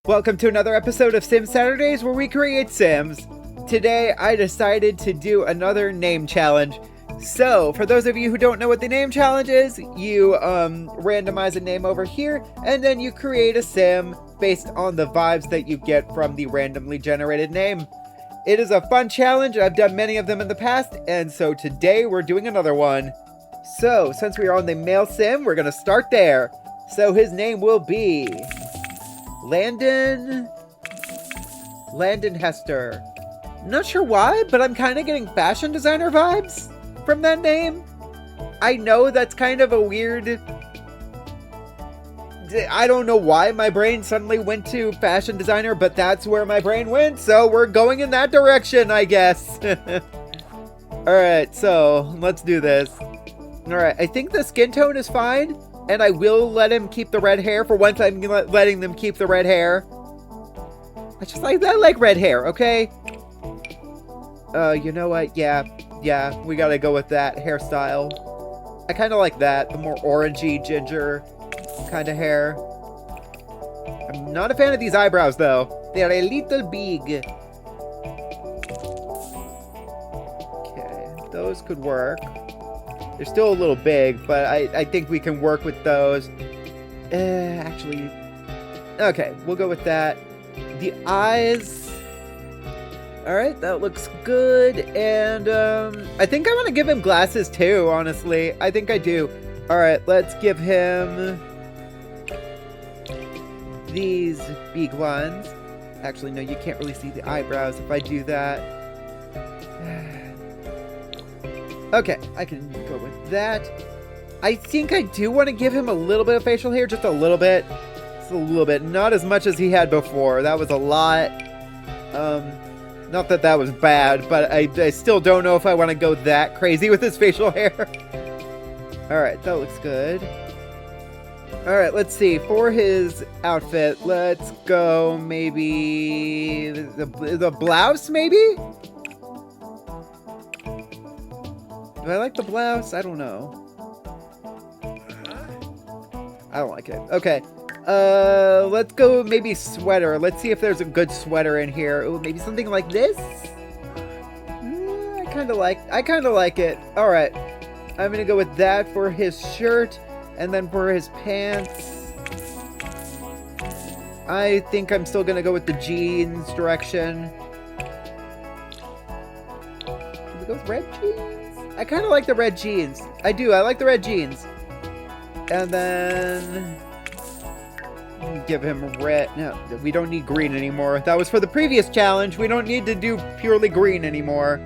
Welcome to another episode of Sim Saturdays where we create Sims. Today I decided to do another name challenge. So, for those of you who don't know what the name challenge is, you randomize a name over here and then you create a Sim based on the vibes that you get from the randomly generated name. It is a fun challenge. I've done many of them in the past, and so today we're doing another one. So, since we are on the male Sim, we're going to start there. So his name will be Landon Hester. Not sure why, but I'm kind of getting fashion designer vibes from that name. I know that's kind of a weird... I don't know why my brain suddenly went to fashion designer, but that's where my brain went, so we're going in that direction, I guess. Alright, so let's do this. Alright, I think the skin tone is fine, and I will let him keep the red hair. For once, I'm letting them keep the red hair. I like red hair, okay? You know what? Yeah, we gotta go with that hairstyle. I kind of like that, the more orangey ginger kind of hair. I'm not a fan of these eyebrows, though. They're a little big. Okay, those could work. They're still a little big, but I think we can work with those. Actually, okay, we'll go with that. The eyes. Alright, that looks good. And I think I want to give him glasses too, honestly. I think I do. Alright, let's give him these big ones. Actually, no, you can't really see the eyebrows if I do that. Okay, I can go with that. I think I do want to give him a little bit of facial hair, just a little bit. Just a little bit, not as much as he had before. That was a lot. Not that that was bad, but I still don't know if I want to go that crazy with his facial hair. Alright, that looks good. Alright, let's see. For his outfit, let's go maybe the blouse, maybe? Do I like the blouse? I don't know. I don't like it. Okay. Let's go maybe sweater. Let's see if there's a good sweater in here. Oh, maybe something like this? I kind of like it. All right. I'm going to go with that for his shirt. And then for his pants, I think I'm still going to go with the jeans direction. Can we go with red jeans? I kind of like the red jeans. I do. I like the red jeans. And then give him red. No, we don't need green anymore. That was for the previous challenge. We don't need to do purely green anymore.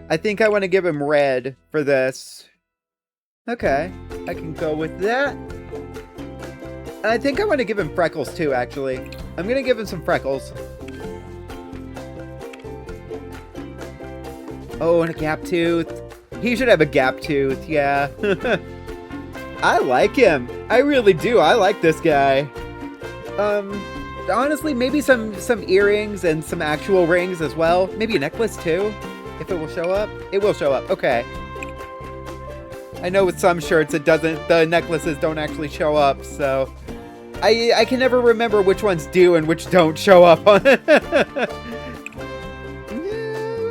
I think I want to give him red for this. Okay. I can go with that. I think I want to give him freckles too, actually. I'm going to give him some freckles. Oh, and a gap tooth. He should have a gap tooth, yeah. I like him. I really do. I like this guy. Honestly, maybe some earrings and some actual rings as well. Maybe a necklace too, if it will show up. It will show up. Okay. I know with some shirts it doesn't. The necklaces don't actually show up, so I can never remember which ones do and which don't show up on it. Yeah,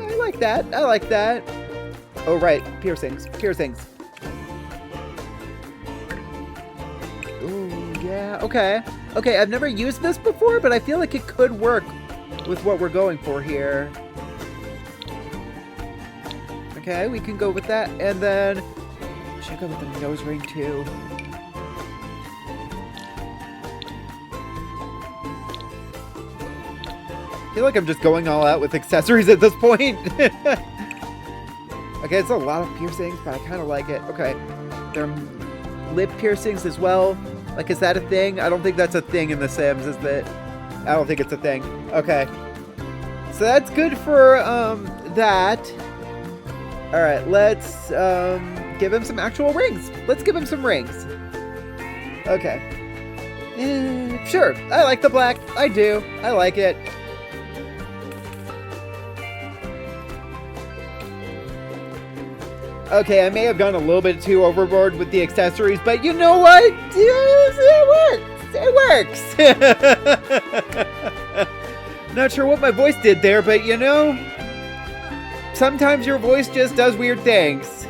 I like that. I like that. Oh, right. Piercings. Ooh, yeah. Okay. Okay, I've never used this before, but I feel like it could work with what we're going for here. Okay, we can go with that. And then, should I go with the nose ring, too? I feel like I'm just going all out with accessories at this point. Okay, it's a lot of piercings, but I kind of like it. Okay, there are lip piercings as well. Like, is that a thing? I don't think that's a thing in The Sims, is that? I don't think it's a thing. Okay. So that's good for, that. Alright, let's, give him some actual rings. Let's give him some rings. Okay. Sure, I like the black. I do. I like it. Okay, I may have gone a little bit too overboard with the accessories, but you know what? It works. It works! Not sure what my voice did there, but you know, sometimes your voice just does weird things.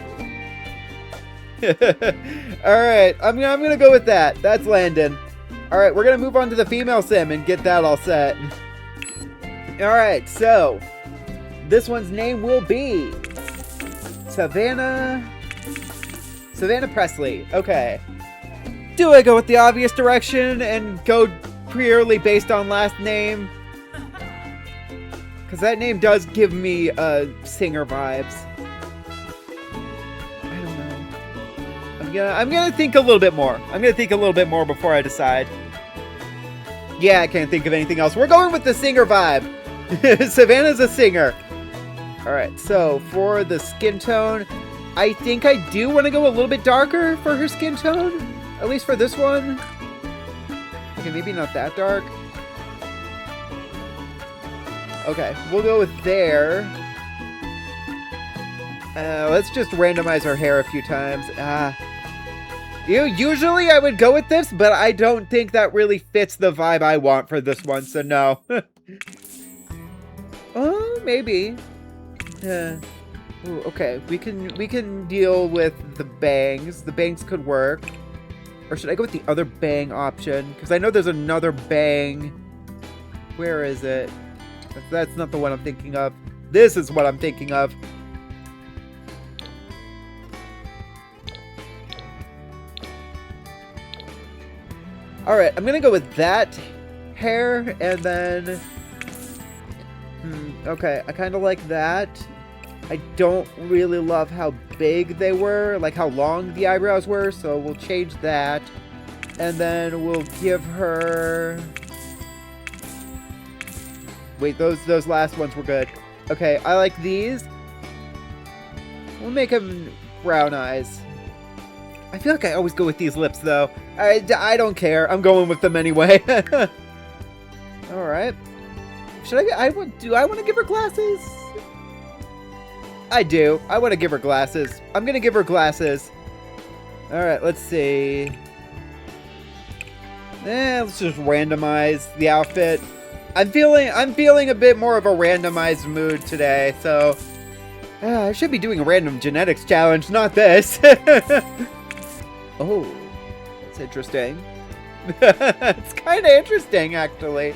Alright, I'm gonna go with that. That's Landon. Alright, we're gonna move on to the female sim and get that all set. Alright, so this one's name will be Savannah Presley. Okay. Do I go with the obvious direction and go purely based on last name? Because that name does give me singer vibes. I don't know. I'm gonna think a little bit more. I'm gonna think a little bit more before I decide. Yeah, I can't think of anything else. We're going with the singer vibe. Savannah's a singer. Alright, so for the skin tone, I think I do want to go a little bit darker for her skin tone. At least for this one. Okay, maybe not that dark. Okay, we'll go with there. Let's just randomize her hair a few times. Usually I would go with this, but I don't think that really fits the vibe I want for this one, so no. Oh, maybe. Ooh, okay, we can deal with the bangs. The bangs could work. Or should I go with the other bang option? Because I know there's another bang. Where is it? That's not the one I'm thinking of. This is what I'm thinking of. Alright, I'm gonna go with that hair, and then... okay, I kind of like that. I don't really love how big they were, like how long the eyebrows were, so we'll change that. And then we'll give her... Wait, those last ones were good. Okay, I like these. We'll make them brown eyes. I feel like I always go with these lips, though. I don't care. I'm going with them anyway. Alright. Do I want to give her glasses? I do. I want to give her glasses. I'm going to give her glasses. Alright, let's see. Let's just randomize the outfit. I'm feeling a bit more of a randomized mood today, so... I should be doing a random genetics challenge, not this. Oh, that's interesting. It's kind of interesting, actually.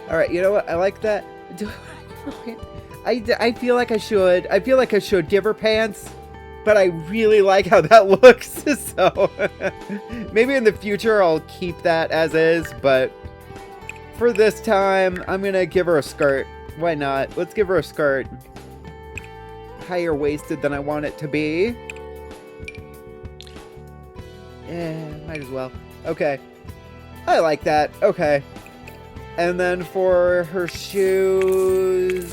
Alright, you know what? I like that. I feel like I should. I feel like I should give her pants, but I really like how that looks, so... Maybe in the future I'll keep that as is, but... For this time, I'm gonna give her a skirt. Why not? Let's give her a skirt. Higher waisted than I want it to be. Yeah, might as well. Okay. I like that. Okay. And then for her shoes,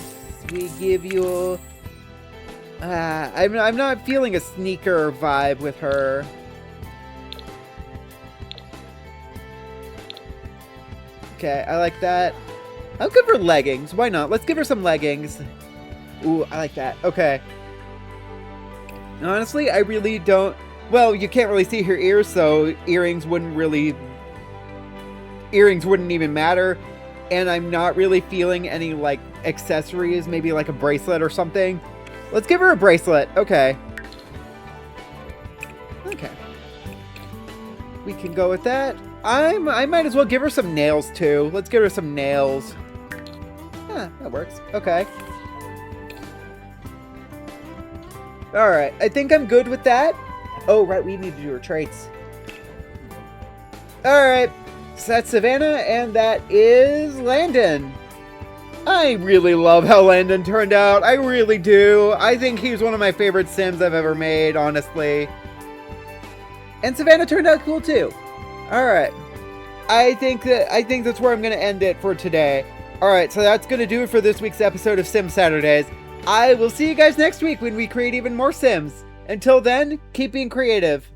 we give you... I'm not feeling a sneaker vibe with her. Okay, I like that. I'll give her leggings. Why not? Let's give her some leggings. Ooh, I like that. Okay. Honestly, I really don't... Well, you can't really see her ears, so earrings wouldn't even matter. And I'm not really feeling any, like, accessories. Maybe, like, a bracelet or something. Let's give her a bracelet. Okay. Okay. We can go with that. I might as well give her some nails, too. Let's give her some nails. That works. Okay. Alright, I think I'm good with that. Oh, right, we need to do her traits. Alright, so that's Savannah, and that is Landon. I really love how Landon turned out. I really do. I think he's one of my favorite Sims I've ever made, honestly. And Savannah turned out cool, too. Alright. I think that's where I'm going to end it for today. Alright, so that's going to do it for this week's episode of Sim Saturdays. I will see you guys next week when we create even more Sims. Until then, keep being creative.